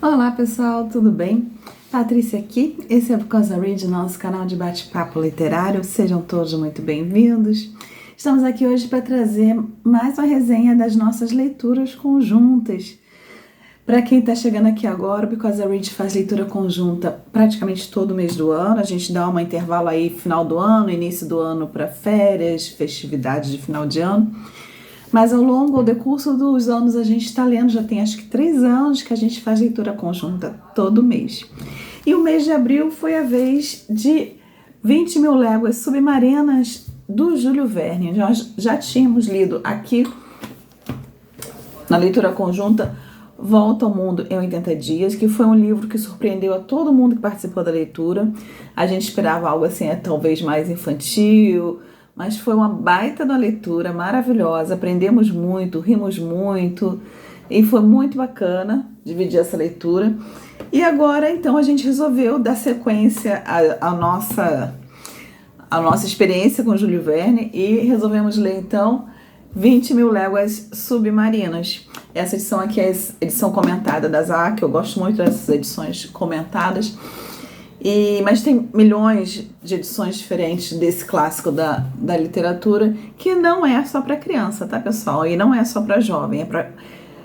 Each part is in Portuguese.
Olá pessoal, tudo bem? Patrícia aqui, esse é o Because I Read, nosso canal de bate-papo literário. Sejam todos muito bem-vindos. Estamos aqui hoje para trazer mais uma resenha das nossas leituras conjuntas. Para quem está chegando aqui agora, o Because I Read faz leitura conjunta praticamente todo mês do ano. A gente dá um intervalo aí final do ano, início do ano para férias, festividades de final de ano. Mas ao decurso dos anos a gente está lendo, já tem acho que 3 anos que a gente faz leitura conjunta todo mês. E o mês de abril foi a vez de 20 Mil Léguas Submarinas, do Júlio Verne. Nós já tínhamos lido aqui na leitura conjunta Volta ao Mundo em 80 Dias, que foi um livro que surpreendeu a todo mundo que participou da leitura. A gente esperava algo assim, talvez mais infantil, mas foi uma baita da leitura, maravilhosa, aprendemos muito, rimos muito, e foi muito bacana dividir essa leitura. E agora, então, a gente resolveu dar sequência à nossa experiência com Júlio Verne e resolvemos ler, então, 20 Mil Léguas Submarinas. Essa edição aqui é a edição comentada da Zahar, que eu gosto muito dessas edições comentadas. Mas tem milhões de edições diferentes desse clássico da literatura, que não é só para criança, tá, pessoal? E não é só para jovem, é para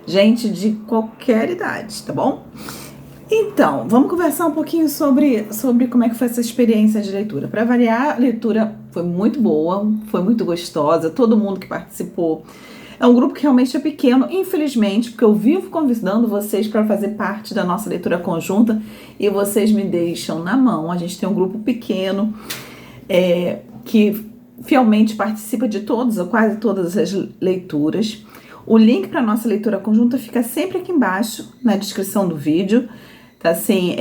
gente de qualquer idade, tá bom? Então, vamos conversar um pouquinho sobre como é que foi essa experiência de leitura. Para variar, a leitura foi muito boa, foi muito gostosa, todo mundo que participou. É um grupo que realmente é pequeno, infelizmente, porque eu vivo convidando vocês para fazer parte da nossa leitura conjunta e vocês me deixam na mão. A gente tem um grupo pequeno que fielmente participa de todas ou quase todas as leituras. O link para a nossa leitura conjunta fica sempre aqui embaixo, na descrição do vídeo. Tá assim,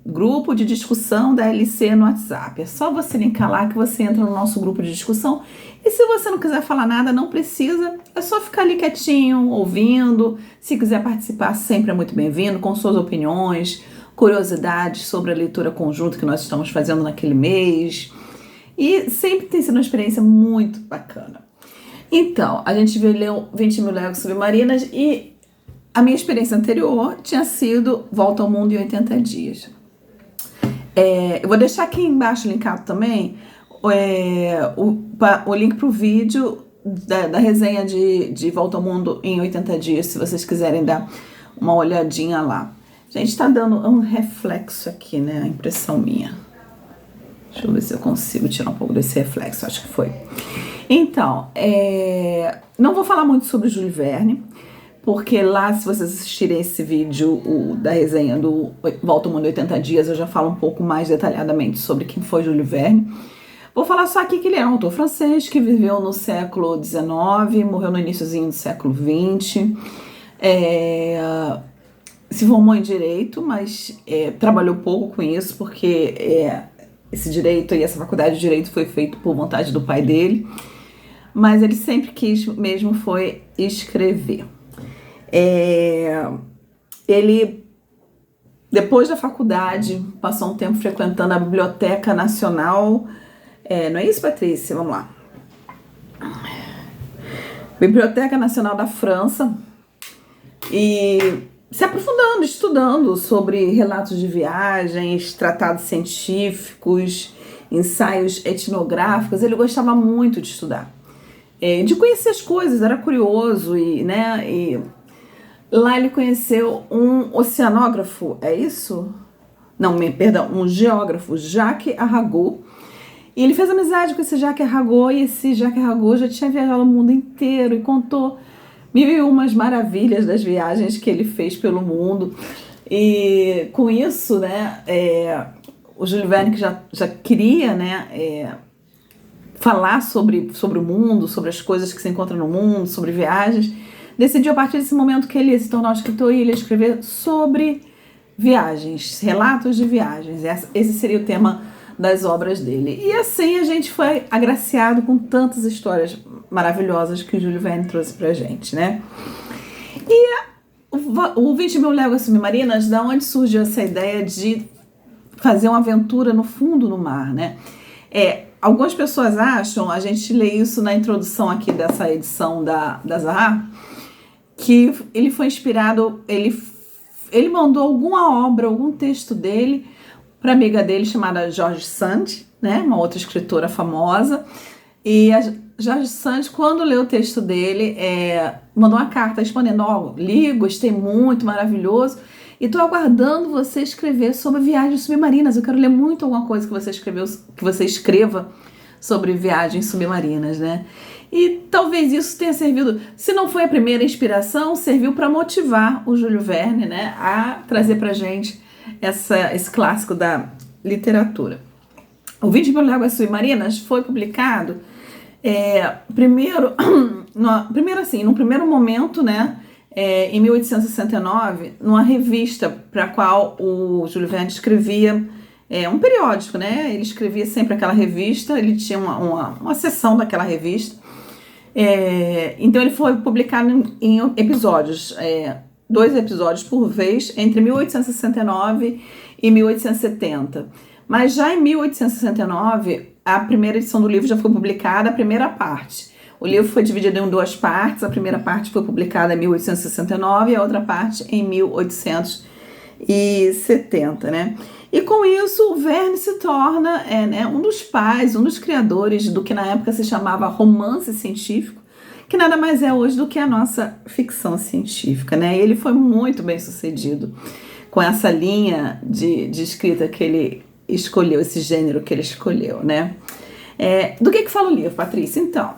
grupo de discussão da LC no WhatsApp. É só você linkar lá que você entra no nosso grupo de discussão. E se você não quiser falar nada, não precisa. É só ficar ali quietinho, ouvindo. Se quiser participar, sempre é muito bem-vindo, com suas opiniões, curiosidades sobre a leitura conjunta que nós estamos fazendo naquele mês. E sempre tem sido uma experiência muito bacana. Então, a gente veio ler 20 Mil Léguas Submarinas e a minha experiência anterior tinha sido Volta ao Mundo em 80 Dias. Eu vou deixar aqui embaixo linkado também o link para o vídeo da resenha de Volta ao Mundo em 80 Dias, se vocês quiserem dar uma olhadinha lá. Gente, tá dando um reflexo aqui, né? A impressão minha. Deixa eu ver se eu consigo tirar um pouco desse reflexo, acho que foi. Então, não vou falar muito sobre Júlio Verne, porque lá, se vocês assistirem esse vídeo da resenha do Volta ao Mundo em 80 Dias, eu já falo um pouco mais detalhadamente sobre quem foi Júlio Verne. Vou falar só aqui que ele é um autor francês que viveu no século XIX, morreu no iniciozinho do século XX, se formou em Direito, mas trabalhou pouco com isso, porque esse direito e essa faculdade de Direito foi feito por vontade do pai dele, mas ele sempre quis mesmo foi escrever. Ele, depois da faculdade, passou um tempo frequentando a Biblioteca Nacional. Não é isso, Patrícia? Vamos lá. Biblioteca Nacional da França. E se aprofundando, estudando sobre relatos de viagens, tratados científicos, ensaios etnográficos. Ele gostava muito de estudar, de conhecer as coisas, era curioso e lá ele conheceu um oceanógrafo, é isso? Não, perdão, um geógrafo, Jacques Arago. E ele fez amizade com esse Jacques Arago, e esse Jacques Arago já tinha viajado o mundo inteiro e contou 1001 maravilhas das viagens que ele fez pelo mundo. E com isso, né, o Júlio Verne, que já queria, né, falar sobre o mundo, sobre as coisas que se encontram no mundo, sobre viagens, decidiu a partir desse momento que ele ia se tornar um escritor e ele ia escrever sobre viagens, relatos de viagens. Esse seria o tema das obras dele. E assim a gente foi agraciado com tantas histórias maravilhosas que o Júlio Verne trouxe pra gente, né? E o 20 Mil Léguas Submarinas, da onde surgiu essa ideia de fazer uma aventura no fundo do mar, né? Algumas pessoas acham, a gente lê isso na introdução aqui dessa edição da Zahar, que ele foi inspirado, ele ele mandou alguma obra, algum texto dele para amiga dele chamada George Sand, né, uma outra escritora famosa. E a George Sand, quando leu o texto dele, mandou uma carta respondendo: li, gostei muito, maravilhoso, e estou aguardando você escrever sobre viagens submarinas. Eu quero ler muito alguma coisa que você escreva sobre viagens submarinas, né? E talvez isso tenha servido, se não foi a primeira inspiração, serviu para motivar o Júlio Verne, né, a trazer para gente esse clássico da literatura. O 20 Mil Léguas Submarinas foi publicado primeiro assim, no primeiro momento, né, em 1869, numa revista para a qual o Júlio Verne escrevia, um periódico, né? Ele escrevia sempre aquela revista, ele tinha uma seção daquela revista. Então ele foi publicado em episódios, 2 episódios por vez, entre 1869 e 1870. Mas já em 1869, a primeira edição do livro já foi publicada, a primeira parte. O livro foi dividido em 2 partes, a primeira parte foi publicada em 1869 e a outra parte em 1870, né? E com isso, o Verne se torna um dos pais, um dos criadores do que na época se chamava romance científico, que nada mais é hoje do que a nossa ficção científica, né? E ele foi muito bem sucedido com essa linha de escrita que ele escolheu, esse gênero que ele escolheu, né? Do que fala o livro, Patrícia? Então,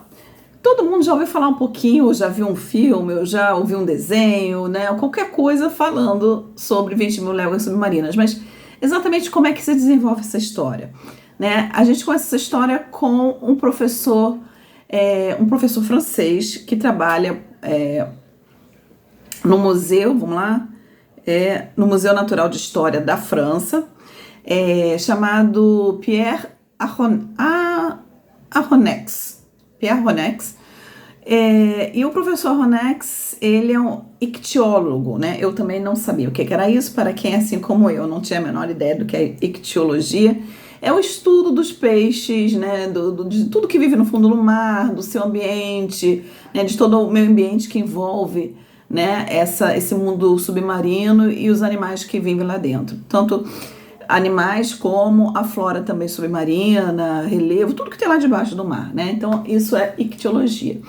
todo mundo já ouviu falar um pouquinho, já viu um filme, ou já ouviu um desenho, né? Qualquer coisa falando sobre 20 Mil Léguas Submarinas, mas exatamente como é que se desenvolve essa história, né? A gente conhece essa história com um professor francês que trabalha no museu, no Museu Natural de História da França, chamado Pierre Aronnax. Pierre Aronnax. E o professor Aronnax, ele é um ictiólogo, né? Eu também não sabia o que era isso, para quem, assim como eu, não tinha a menor ideia do que é ictiologia. É o estudo dos peixes, né? De tudo que vive no fundo do mar, do seu ambiente, né? De todo o meio ambiente que envolve, né? Esse mundo submarino e os animais que vivem lá dentro. Tanto animais como a flora também submarina, relevo, tudo que tem lá debaixo do mar, né? Então, isso é ictiologia.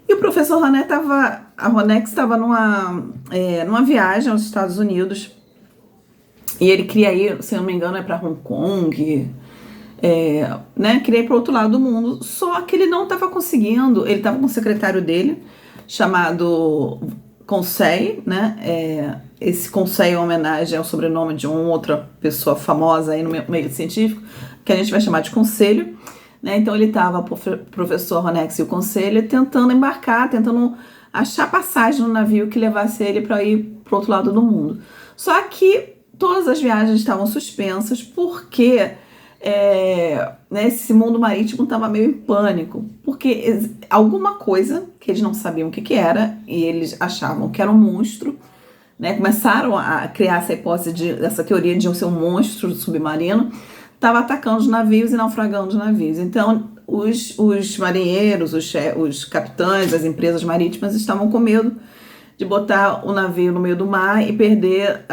E o professor Aronnax estava numa viagem aos Estados Unidos, e ele queria ir, se não me engano, para Hong Kong, né? Queria ir para o outro lado do mundo, só que ele não estava conseguindo. Ele estava com o secretário dele, chamado Conseil, né? Esse Conseil é uma homenagem ao sobrenome de uma outra pessoa famosa aí no meio científico, que a gente vai chamar de Conselho, né? Então ele estava, o professor Aronnax e o Conselho, tentando embarcar, tentando achar passagem no navio que levasse ele para ir para o outro lado do mundo. Só que todas as viagens estavam suspensas porque esse mundo marítimo estava meio em pânico, porque alguma coisa que eles não sabiam o que era, e eles achavam que era um monstro, né? Começaram a criar essa hipótese, essa teoria de ser um monstro submarino, estava atacando os navios e naufragando os navios. Então, os marinheiros, os capitães, as empresas marítimas estavam com medo de botar o navio no meio do mar e perder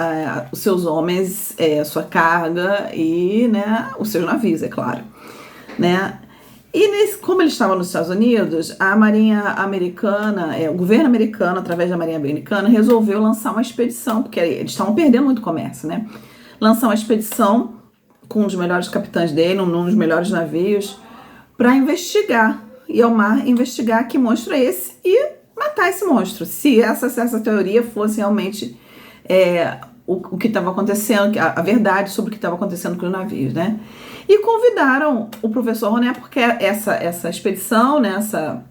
os seus homens, a sua carga e, né, os seus navios, é claro, né? E como eles estavam nos Estados Unidos, a Marinha Americana, o governo americano, através da Marinha Americana, resolveu lançar uma expedição, porque eles estavam perdendo muito comércio, né? Lançar uma expedição com um dos melhores capitães dele, um dos melhores navios, para investigar, ir ao mar, investigar que monstro é esse e matar esse monstro. Se essa teoria fosse realmente o que estava acontecendo, a verdade sobre o que estava acontecendo com os navios, né? E convidaram o professor Roné, porque essa expedição, né, essa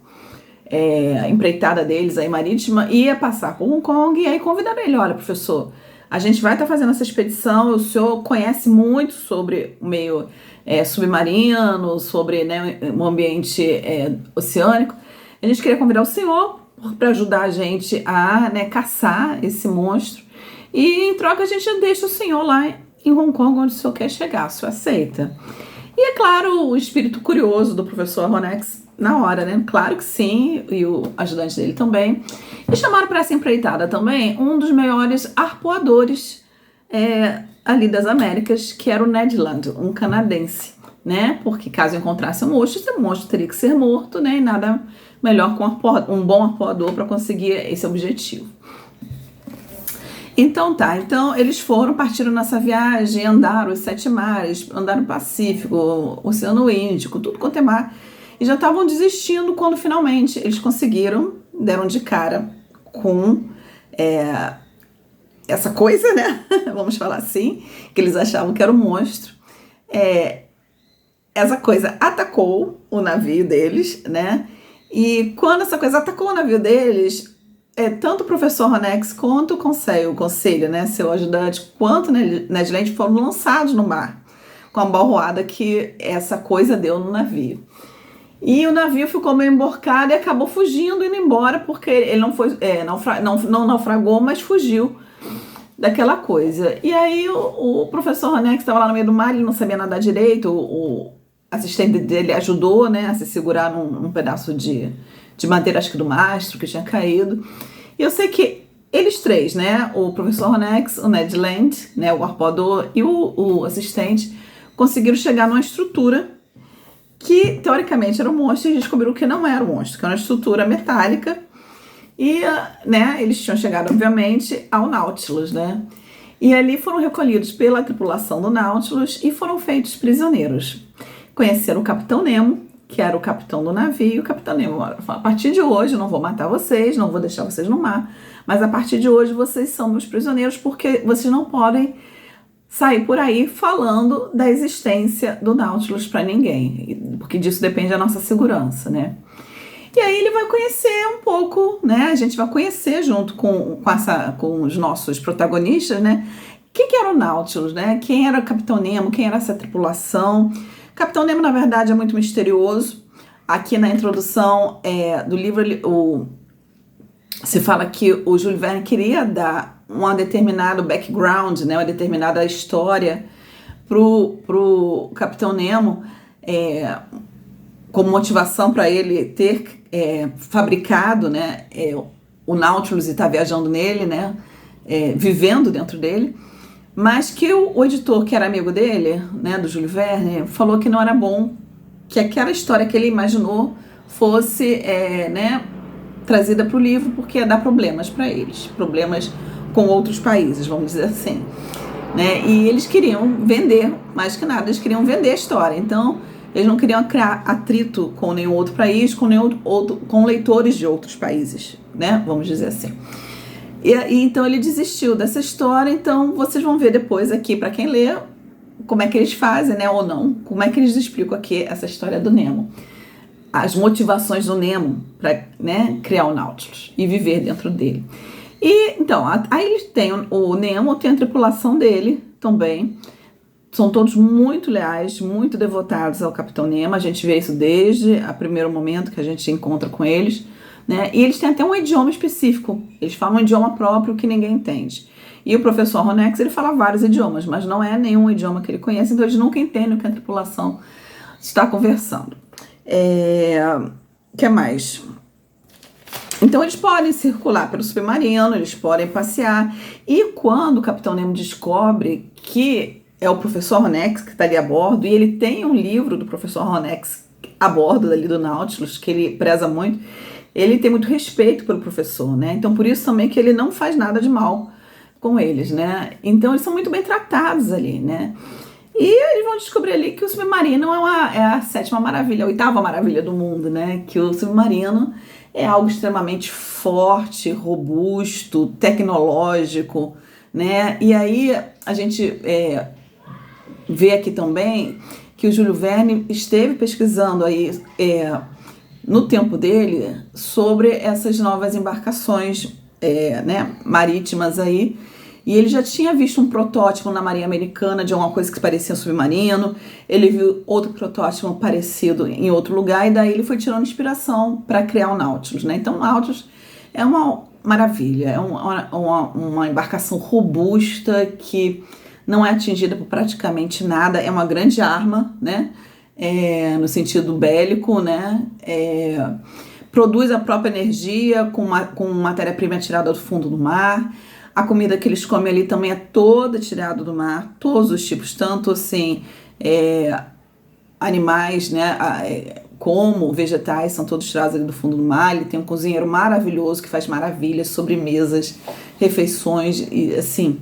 empreitada deles aí marítima, ia passar por Hong Kong, e aí convidaram ele: olha, professor, a gente vai estar fazendo essa expedição, o senhor conhece muito sobre o meio submarino, sobre, né, o ambiente oceânico, a gente queria convidar o senhor para ajudar a gente a, né, caçar esse monstro, e em troca a gente deixa o senhor lá em Hong Kong, onde o senhor quer chegar, o senhor aceita? E é claro, o espírito curioso do professor Aronnax na hora, né? Claro que sim, e o ajudante dele também. E chamaram para essa empreitada também um dos maiores arpoadores ali das Américas, que era o Ned Land, um canadense, né? Porque caso encontrasse um monstro, esse monstro teria que ser morto, né? E nada melhor que um bom arpoador para conseguir esse objetivo. Então eles partiram nessa viagem, andaram os 7 mares, andaram o Pacífico, o Oceano Índico, tudo quanto é mar, e já estavam desistindo quando finalmente eles conseguiram, deram de cara com essa coisa, né? Vamos falar assim, que eles achavam que era um monstro. Essa coisa atacou o navio deles, né? E quando essa coisa atacou o navio deles, tanto o professor Ronex quanto o conselho, né, seu ajudante, quanto Ned Land foram lançados no mar com a balroada que essa coisa deu no navio. E o navio ficou meio emborcado e acabou fugindo, indo embora, porque ele não foi, não naufragou, mas fugiu daquela coisa. E aí o professor Ronex estava lá no meio do mar, ele não sabia nadar direito, o assistente dele ajudou, né, a se segurar num pedaço de madeira, acho que do mastro, que tinha caído. E eu sei que eles três, né, o professor Ronex, o Ned Land, né, o arpoador e o assistente, conseguiram chegar numa estrutura que, teoricamente, era um monstro, e descobriram que não era um monstro, que era uma estrutura metálica. E, né, eles tinham chegado, obviamente, ao Nautilus, né? E ali foram recolhidos pela tripulação do Nautilus e foram feitos prisioneiros. Conheceram o Capitão Nemo, que era o capitão do navio. O Capitão Nemo falou: a partir de hoje eu não vou matar vocês, não vou deixar vocês no mar, mas a partir de hoje vocês são meus prisioneiros, porque vocês não podem sair por aí falando da existência do Nautilus para ninguém, porque disso depende a nossa segurança, né? E aí ele vai conhecer um pouco, né? A gente vai conhecer junto com os nossos protagonistas, né? Quem que era o Nautilus, né? Quem era o Capitão Nemo, quem era essa tripulação. Capitão Nemo, na verdade, é muito misterioso. Aqui na introdução do livro, se fala que o Júlio Verne queria dar um determinado background, né, uma determinada história pro Capitão Nemo, como motivação para ele ter fabricado, né, o Nautilus e estar viajando nele, né, vivendo dentro dele. Mas que o editor, que era amigo dele, né, do Júlio Verne, falou que não era bom que aquela história que ele imaginou fosse né, trazida para o livro, porque ia dar problemas para eles, problemas com outros países, vamos dizer assim. Né? E eles queriam vender, mais que nada, eles queriam vender a história. Então, eles não queriam criar atrito com nenhum outro país, com leitores de outros países, né? Vamos dizer assim. E então ele desistiu dessa história. Então vocês vão ver depois aqui, para quem lê, como é que eles fazem, né, ou não, como é que eles explicam aqui essa história do Nemo, as motivações do Nemo para, né, criar o Nautilus e viver dentro dele. E então aí eles têm o Nemo, tem a tripulação dele também, são todos muito leais, muito devotados ao Capitão Nemo. A gente vê isso desde o primeiro momento que a gente encontra com eles. Né? E eles têm até um idioma específico, eles falam um idioma próprio que ninguém entende. E o professor Ronex, ele fala vários idiomas, mas não é nenhum idioma que ele conhece, então eles nunca entendem o que a tripulação está conversando. Que mais? Então eles podem circular pelo submarino, eles podem passear, e quando o Capitão Nemo descobre que é o professor Ronex que está ali a bordo, e ele tem um livro do professor Ronex a bordo ali do Nautilus, que ele preza muito, ele tem muito respeito pelo professor, né? Então, por isso também que ele não faz nada de mal com eles, né? Então, eles são muito bem tratados ali, né? E eles vão descobrir ali que o submarino é a 7ª maravilha, a 8ª maravilha do mundo, né? Que o submarino é algo extremamente forte, robusto, tecnológico, né? E aí, a gente vê aqui também que o Júlio Verne esteve pesquisando aí no tempo dele sobre essas novas embarcações né, marítimas aí, e ele já tinha visto um protótipo na Marinha Americana de alguma coisa que parecia um submarino, ele viu outro protótipo parecido em outro lugar, e daí ele foi tirando inspiração para criar o Nautilus, né? Então o Nautilus é uma maravilha, é uma embarcação robusta que não é atingida por praticamente nada, é uma grande arma, né? no sentido bélico, né? Produz a própria energia com matéria-prima tirada do fundo do mar. A comida que eles comem ali também é toda tirada do mar, todos os tipos, tanto assim, animais, né, como vegetais, são todos tirados ali do fundo do mar. Ele tem um cozinheiro maravilhoso que faz maravilhas, sobremesas, refeições, e assim.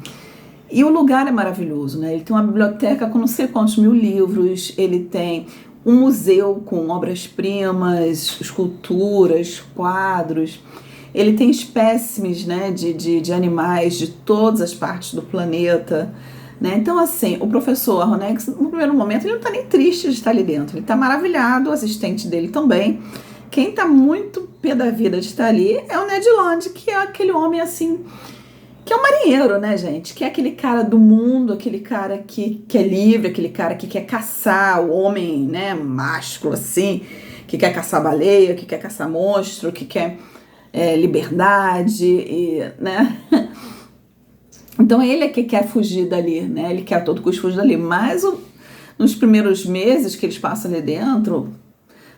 E o lugar é maravilhoso, né? Ele tem uma biblioteca com não sei quantos mil livros, ele tem um museu com obras-primas, esculturas, quadros. Ele tem espécimes, né, de animais de todas as partes do planeta, né? Então, assim, o professor Aronnex, no primeiro momento, ele não está nem triste de estar ali dentro. Ele está maravilhado, o assistente dele também. Quem está muito pé da vida de estar ali é o Ned Land, que é aquele homem, assim, que é um marinheiro, né, gente? Que é aquele cara do mundo, aquele cara que é livre, aquele cara que quer caçar, o homem, né, másculo, assim, que quer caçar baleia, que quer caçar monstro, que quer liberdade, né? Então ele é que quer fugir dali, né? Ele quer a todo custo fugir dali. Mas nos primeiros meses que eles passam ali dentro,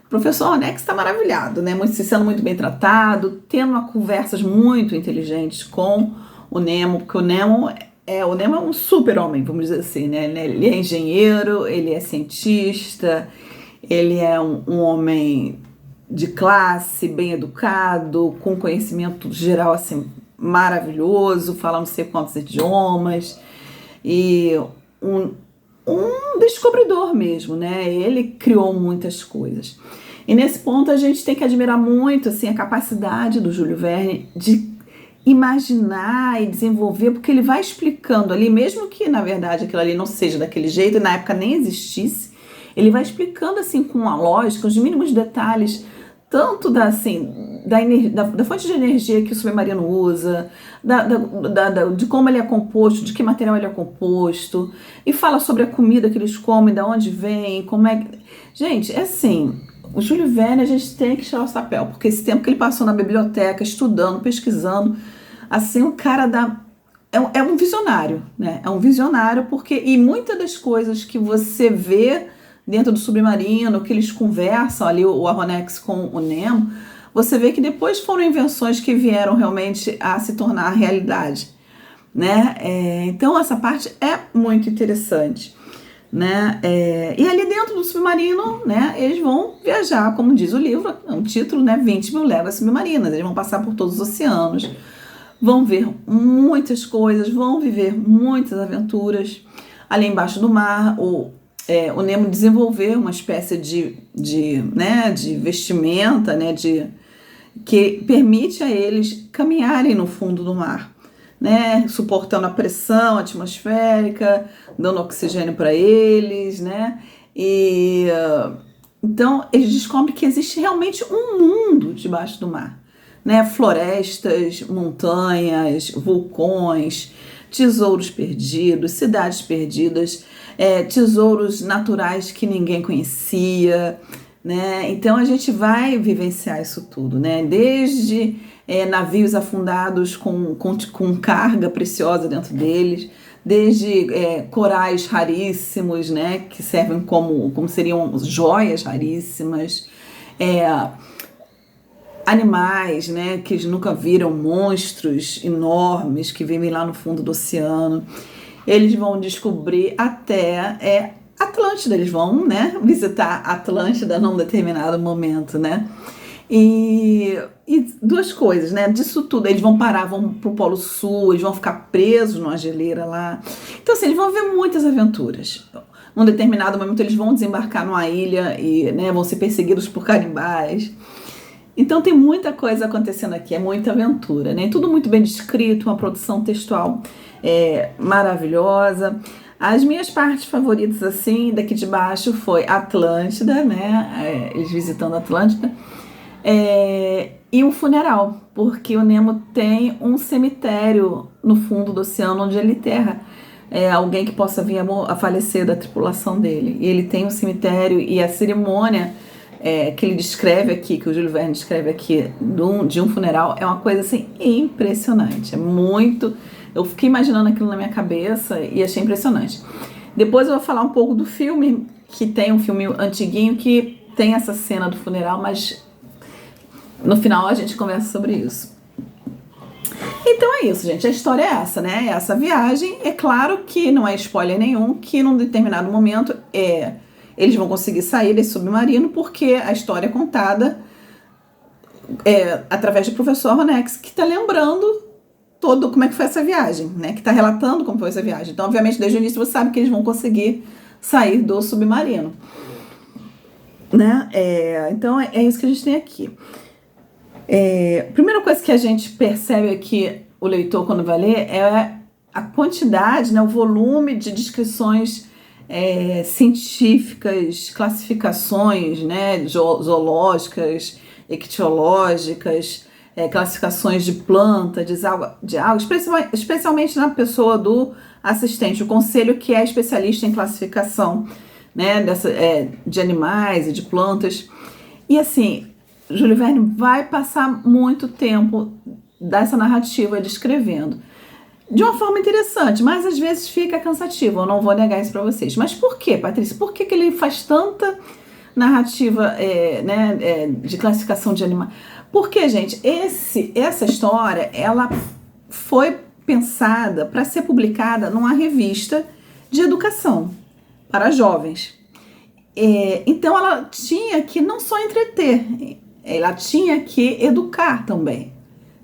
o professor Aronnex está maravilhado, né? Sendo muito bem tratado, tendo conversas muito inteligentes com o Nemo, porque o Nemo é um super-homem, vamos dizer assim, né? Ele é engenheiro, ele é cientista, ele é um homem de classe, bem educado, com conhecimento geral, assim, maravilhoso, fala não sei quantos idiomas, e um descobridor mesmo, né? Ele criou muitas coisas. E nesse ponto a gente tem que admirar muito, assim, a capacidade do Júlio Verne de imaginar e desenvolver, porque ele vai explicando ali, mesmo que na verdade aquilo ali não seja daquele jeito, e na época nem existisse, ele vai explicando assim com a lógica, os mínimos detalhes, tanto da fonte de energia que o submarino usa, de como ele é composto, de que material ele é composto, e fala sobre a comida que eles comem, de onde vem, como é. Gente, é assim, o Júlio Verne a gente tem que tirar o chapéu, porque esse tempo que ele passou na biblioteca, estudando, pesquisando, assim, o cara é um visionário, né? É um visionário, e muitas das coisas que você vê dentro do submarino, que eles conversam ali, o Aronnex com o Nemo, você vê que depois foram invenções que vieram realmente a se tornar realidade, né? Então essa parte é muito interessante, né? E ali dentro do submarino, né, eles vão viajar, como diz o livro, é um título, né, 20 mil léguas submarinas. Eles vão passar por todos os oceanos, vão ver muitas coisas, vão viver muitas aventuras ali embaixo do mar. O Nemo desenvolveu uma espécie de vestimenta, né, que permite a eles caminharem no fundo do mar, né, suportando a pressão atmosférica, dando oxigênio para eles, né, então eles descobrem que existe realmente um mundo debaixo do mar, né, florestas, montanhas, vulcões, tesouros perdidos, cidades perdidas, tesouros naturais que ninguém conhecia, né? Então a gente vai vivenciar isso tudo, né? Desde navios afundados com carga preciosa dentro deles, desde corais raríssimos, né? Que servem como seriam joias raríssimas, animais, né, que eles nunca viram, monstros enormes que vivem lá no fundo do oceano. Eles vão descobrir até Atlântida, eles vão, né, visitar Atlântida num determinado momento, né? E duas coisas, né? Disso tudo, eles vão pro Polo Sul, eles vão ficar presos numa geleira lá. Então, assim, eles vão ver muitas aventuras. Num determinado momento, eles vão desembarcar numa ilha e, né, vão ser perseguidos por canibais. Então tem muita coisa acontecendo aqui, é muita aventura, né? Tudo muito bem descrito, uma produção textual maravilhosa. As minhas partes favoritas, assim, daqui de baixo foi Atlântida, né? Eles visitando Atlântida. E um funeral, porque o Nemo tem um cemitério no fundo do oceano onde ele enterra alguém que possa vir a falecer da tripulação dele. E ele tem um cemitério e a cerimônia que ele descreve aqui, que o Júlio Verne descreve aqui de um funeral, é uma coisa assim impressionante. É muito. Eu fiquei imaginando aquilo na minha cabeça e achei impressionante. Depois eu vou falar um pouco do filme, que tem um filme antiguinho que tem essa cena do funeral, mas no final a gente conversa sobre isso. Então é isso, gente. A história é essa, né? Essa viagem. É claro que não é spoiler nenhum, que num determinado momento eles vão conseguir sair desse submarino, porque a história é contada através do professor Ronex, que está lembrando todo como é que foi essa viagem, né? Que está relatando como foi essa viagem. Então, obviamente, desde o início você sabe que eles vão conseguir sair do submarino, né? Então é isso que a gente tem aqui. A primeira coisa que a gente percebe aqui, o leitor quando vai ler, é a quantidade, né, o volume de descrições científicas, classificações, né, zoológicas, ictiológicas, classificações de planta, de algo, especialmente na pessoa do assistente, o conselho, que é especialista em classificação, né, de animais e de plantas. E assim, Júlio Verne vai passar muito tempo dessa narrativa descrevendo. De uma forma interessante, mas às vezes fica cansativo, eu não vou negar isso para vocês. Mas por quê, Patrícia? Por que ele faz tanta narrativa de classificação de animais? Porque, gente, essa história, ela foi pensada para ser publicada numa revista de educação para jovens. Então ela tinha que não só entreter, ela tinha que educar também,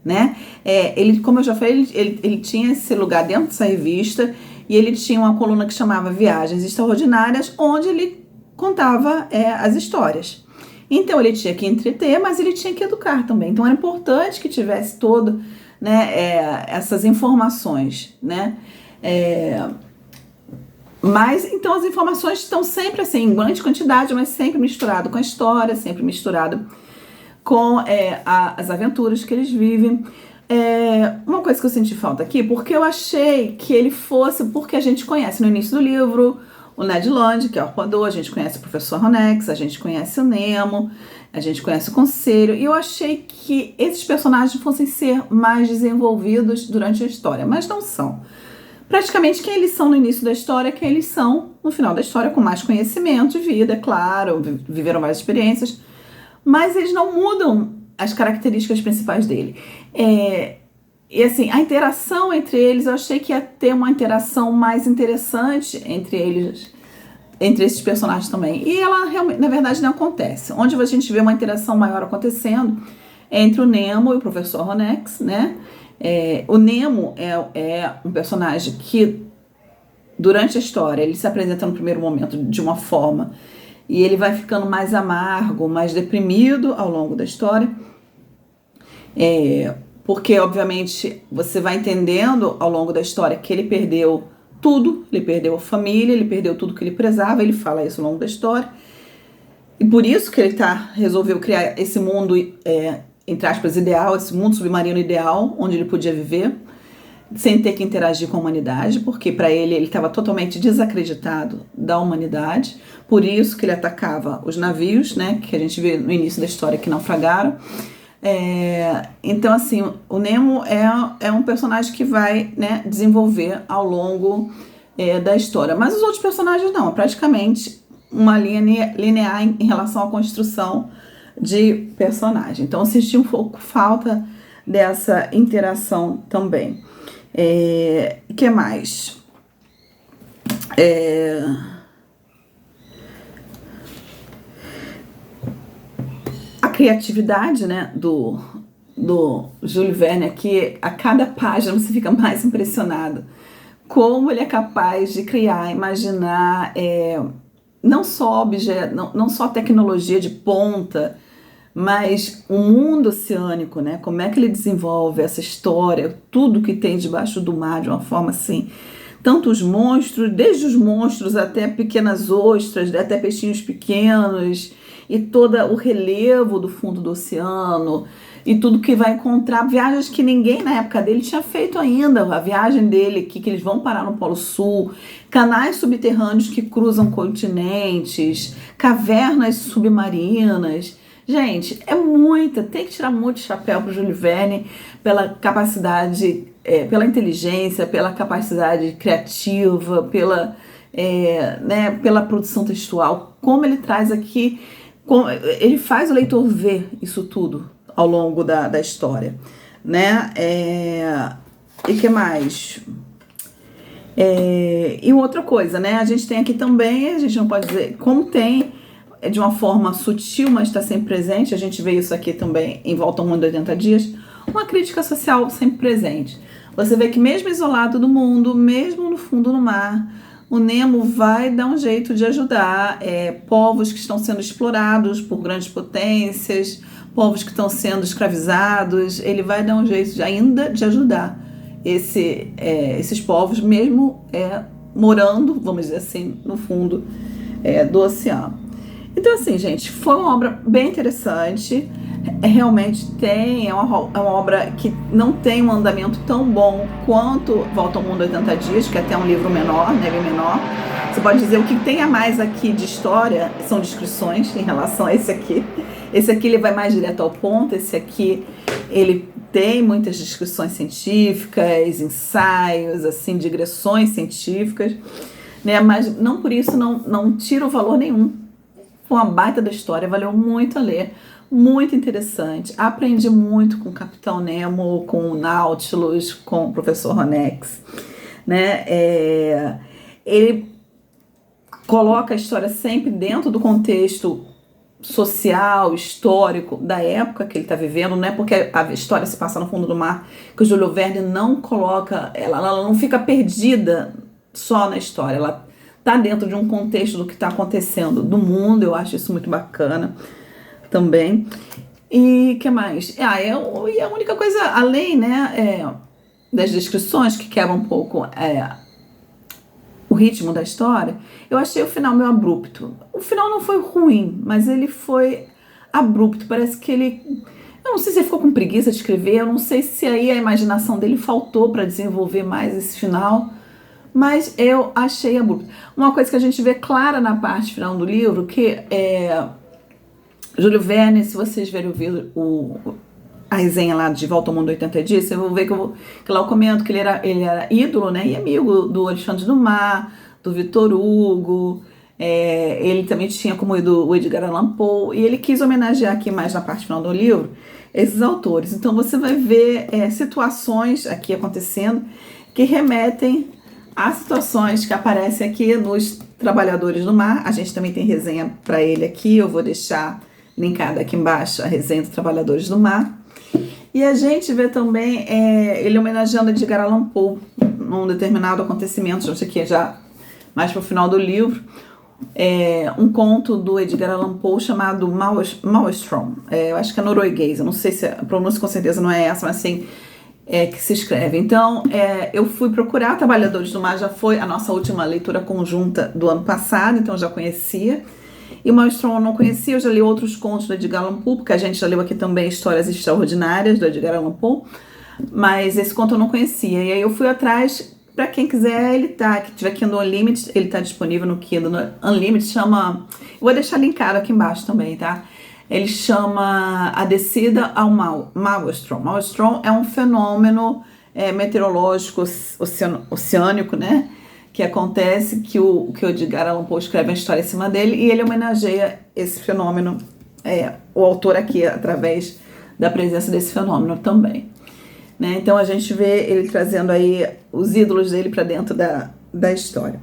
né? Ele, como eu já falei, ele tinha esse lugar dentro dessa revista, e ele tinha uma coluna que chamava Viagens Extraordinárias, onde ele contava as histórias. Então ele tinha que entreter, mas ele tinha que educar também. Então era importante que tivesse todo, né, essas informações, né? Mas então as informações estão sempre assim, em grande quantidade, mas sempre misturado com a história, sempre misturado com as aventuras que eles vivem. Uma coisa que eu senti falta aqui, porque eu achei que ele fosse, porque a gente conhece no início do livro o Ned Land, que é o arpoador, a gente conhece o professor Ronex, a gente conhece o Nemo, a gente conhece o Conselho, e eu achei que esses personagens fossem ser mais desenvolvidos durante a história, mas não são. Praticamente quem eles são no início da história, quem eles são no final da história, com mais conhecimento de vida, é claro, viveram várias experiências, mas eles não mudam as características principais dele. E assim, a interação entre eles, eu achei que ia ter uma interação mais interessante entre eles, entre esses personagens também. E ela realmente, na verdade, não acontece. Onde a gente vê uma interação maior acontecendo entre o Nemo e o professor Ronex, né? O Nemo é um personagem que, durante a história, ele se apresenta no primeiro momento de uma forma, e ele vai ficando mais amargo, mais deprimido ao longo da história. Porque, obviamente, você vai entendendo ao longo da história que ele perdeu tudo, ele perdeu a família, ele perdeu tudo que ele prezava, ele fala isso ao longo da história. E por isso que ele resolveu criar esse mundo, entre aspas, ideal, esse mundo submarino ideal, onde ele podia viver, sem ter que interagir com a humanidade, porque para ele estava totalmente desacreditado da humanidade. Por isso que ele atacava os navios, né, que a gente vê no início da história que naufragaram. Então, assim, o Nemo é um personagem que vai, né, desenvolver ao longo da história. Mas os outros personagens não, é praticamente uma linha linear em relação à construção de personagem. Então, eu senti um pouco falta dessa interação também. Que mais? A criatividade, né, do Júlio Verne aqui, a cada página você fica mais impressionado como ele é capaz de criar, imaginar, não só não só tecnologia de ponta, mas o mundo oceânico, né? Como é que ele desenvolve essa história, tudo que tem debaixo do mar de uma forma assim, tanto os monstros, desde os monstros até pequenas ostras, até peixinhos pequenos, e todo o relevo do fundo do oceano, e tudo que vai encontrar, viagens que ninguém na época dele tinha feito ainda, a viagem dele, que eles vão parar no Polo Sul, canais subterrâneos que cruzam continentes, cavernas submarinas. Gente, tem que tirar muito chapéu para o Júlio Verne pela capacidade, pela inteligência, pela capacidade criativa, né, pela produção textual, como ele traz aqui, ele faz o leitor ver isso tudo ao longo da história, né? E que mais? E outra coisa, né? A gente tem aqui também, a gente não pode dizer, como tem, de uma forma sutil, mas está sempre presente, a gente vê isso aqui também em Volta ao Mundo em 80 Dias, uma crítica social sempre presente. Você vê que mesmo isolado do mundo, mesmo no fundo do mar, o Nemo vai dar um jeito de ajudar povos que estão sendo explorados por grandes potências, povos que estão sendo escravizados, ele vai dar um jeito ainda de ajudar esses povos, mesmo morando, vamos dizer assim, no fundo do oceano. Então, assim, gente, foi uma obra bem interessante. Realmente é uma obra que não tem um andamento tão bom quanto Volta ao Mundo em 80 Dias, que é até um livro menor, né, bem menor. Você pode dizer o que tem a mais aqui de história são descrições em relação a esse aqui. Esse aqui ele vai mais direto ao ponto, esse aqui ele tem muitas descrições científicas, ensaios, assim, digressões científicas, né, mas não por isso não tira o valor nenhum. Foi uma baita da história, valeu muito a ler, muito interessante. Aprendi muito com o Capitão Nemo, com o Nautilus, com o Professor Ronex, né? Ele coloca a história sempre dentro do contexto social, histórico da época que ele está vivendo, não é porque a história se passa no fundo do mar que o Júlio Verne não coloca, ela não fica perdida só na história, ela está dentro de um contexto do que está acontecendo do mundo. Eu acho isso muito bacana também. E o que mais? E a única coisa, além, né, das descrições que quebram um pouco o ritmo da história, eu achei o final meio abrupto. O final não foi ruim, mas ele foi abrupto. Parece que ele... Eu não sei se ele ficou com preguiça de escrever, eu não sei se aí a imaginação dele faltou para desenvolver mais esse final, mas eu achei abrupto. Uma coisa que a gente vê clara na parte final do livro, que Júlio Verne, se vocês verem a resenha lá de Volta ao Mundo 80 Dias, vocês vão ver que lá eu comento que ele era ídolo, né, e amigo do Alexandre Dumas, do Victor Hugo, ele também tinha como ídolo o Edgar Allan Poe, e ele quis homenagear aqui mais na parte final do livro esses autores. Então você vai ver situações aqui acontecendo que remetem a situações que aparecem aqui nos Trabalhadores do Mar. A gente também tem resenha para ele aqui, eu vou deixar linkada aqui embaixo a resenha dos Trabalhadores do Mar. E a gente vê também ele homenageando Edgar Allan Poe num determinado acontecimento, isso aqui já mais para o final do livro, um conto do Edgar Allan Poe chamado Maelstrom. Eu acho que é norueguês, eu não sei se a pronúncia com certeza não é essa, mas assim que se escreve. Então, eu fui procurar Trabalhadores do Mar, já foi a nossa última leitura conjunta do ano passado, então eu já conhecia. E o Maelstrom eu não conhecia, eu já li outros contos do Edgar Allan Poe, porque a gente já leu aqui também Histórias Extraordinárias do Edgar Allan Poe, mas esse conto eu não conhecia. E aí eu fui atrás, para quem quiser, que tiver Kindle Unlimited, ele está disponível no Kindle Unlimited, chama... Eu vou deixar linkado aqui embaixo também, tá? Ele chama A Descida ao Maelstrom. Maelstrom é um fenômeno meteorológico oceânico, né? Que acontece, que o Edgar Allan Poe escreve uma história em cima dele e ele homenageia esse fenômeno, o autor aqui, através da presença desse fenômeno também. Né? Então a gente vê ele trazendo aí os ídolos dele para dentro da história.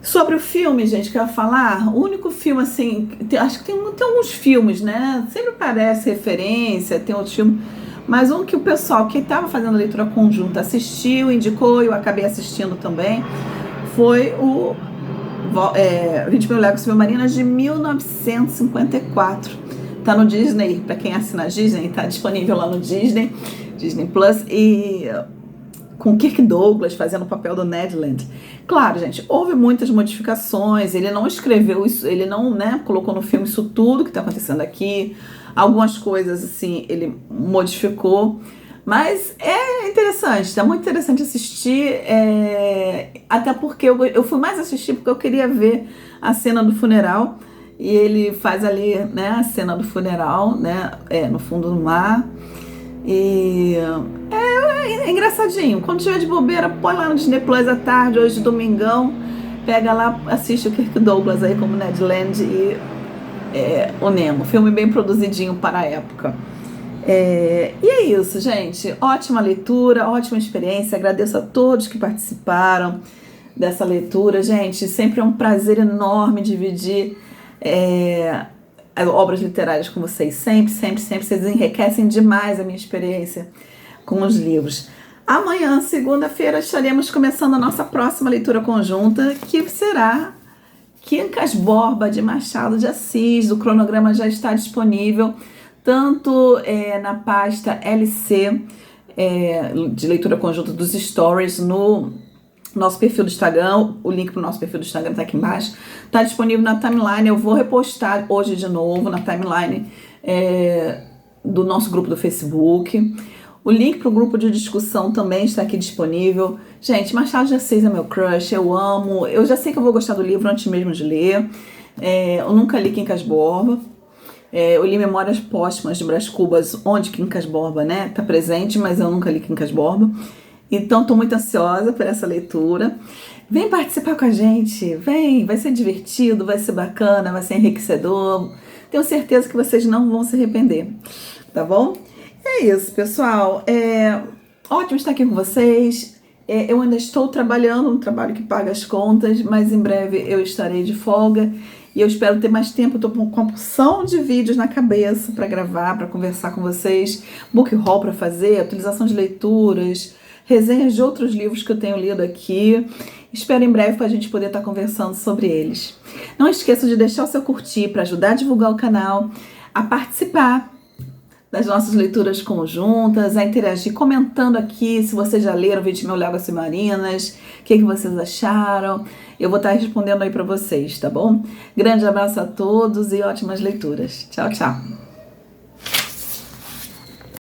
Sobre o filme, gente, que eu ia falar, o único filme, assim, acho que tem alguns filmes, né? Sempre parece referência, tem outros filmes, mas um que o pessoal que estava fazendo a leitura conjunta assistiu, indicou, e eu acabei assistindo também, foi o 20 Mil Léguas Submarinas de 1954. Tá no Disney, para quem assina a Disney, tá disponível lá no Disney Plus, e com Kirk Douglas fazendo o papel do Ned Land. Claro, gente, houve muitas modificações, ele não escreveu isso, ele não, né, colocou no filme isso tudo que está acontecendo aqui, algumas coisas, assim, ele modificou, mas é interessante, é muito interessante assistir, até porque eu fui mais assistir porque eu queria ver a cena do funeral, e ele faz ali, né, a cena do funeral, né, no fundo do mar, e é engraçadinho. Quando tiver de bobeira, põe lá no Disney Plus à tarde, hoje domingão, pega lá, assiste o Kirk Douglas aí como Ned Land e o Nemo. Filme bem produzidinho para a época. E é isso, gente. Ótima leitura, ótima experiência. Agradeço a todos que participaram dessa leitura. Gente, sempre é um prazer enorme dividir obras literárias com vocês. Sempre. Vocês enriquecem demais a minha experiência com os livros. Amanhã, segunda-feira, estaremos começando a nossa próxima leitura conjunta, que será Quincas Borba, de Machado de Assis. O cronograma já está disponível, tanto na pasta LC, de leitura conjunta dos stories, no nosso perfil do Instagram. O link para o nosso perfil do Instagram está aqui embaixo. Está disponível na timeline. Eu vou repostar hoje de novo na timeline do nosso grupo do Facebook. O link para o grupo de discussão também está aqui disponível. Gente, Machado de Assis é meu crush, eu amo. Eu já sei que eu vou gostar do livro antes mesmo de ler. Eu nunca li Quincas Borba. Eu li Memórias Póstumas de Brás Cubas, onde Quincas Borba tá presente, mas eu nunca li Quincas Borba. Então, estou muito ansiosa por essa leitura. Vem participar com a gente, vem, vai ser divertido, vai ser bacana, vai ser enriquecedor. Tenho certeza que vocês não vão se arrepender, tá bom? É isso, pessoal. Ótimo estar aqui com vocês. Eu ainda estou trabalhando, um trabalho que paga as contas, mas em breve eu estarei de folga e eu espero ter mais tempo. Estou com uma compulsão de vídeos na cabeça para gravar, para conversar com vocês, book haul para fazer, atualização de leituras, resenhas de outros livros que eu tenho lido aqui. Espero em breve para a gente poder estar conversando sobre eles. Não esqueça de deixar o seu curtir para ajudar a divulgar o canal, a participar das nossas leituras conjuntas, a interagir, comentando aqui se vocês já leram 20.000 Léguas Submarinas, o que vocês acharam. Eu vou estar respondendo aí para vocês, tá bom? Grande abraço a todos e ótimas leituras. Tchau, tchau.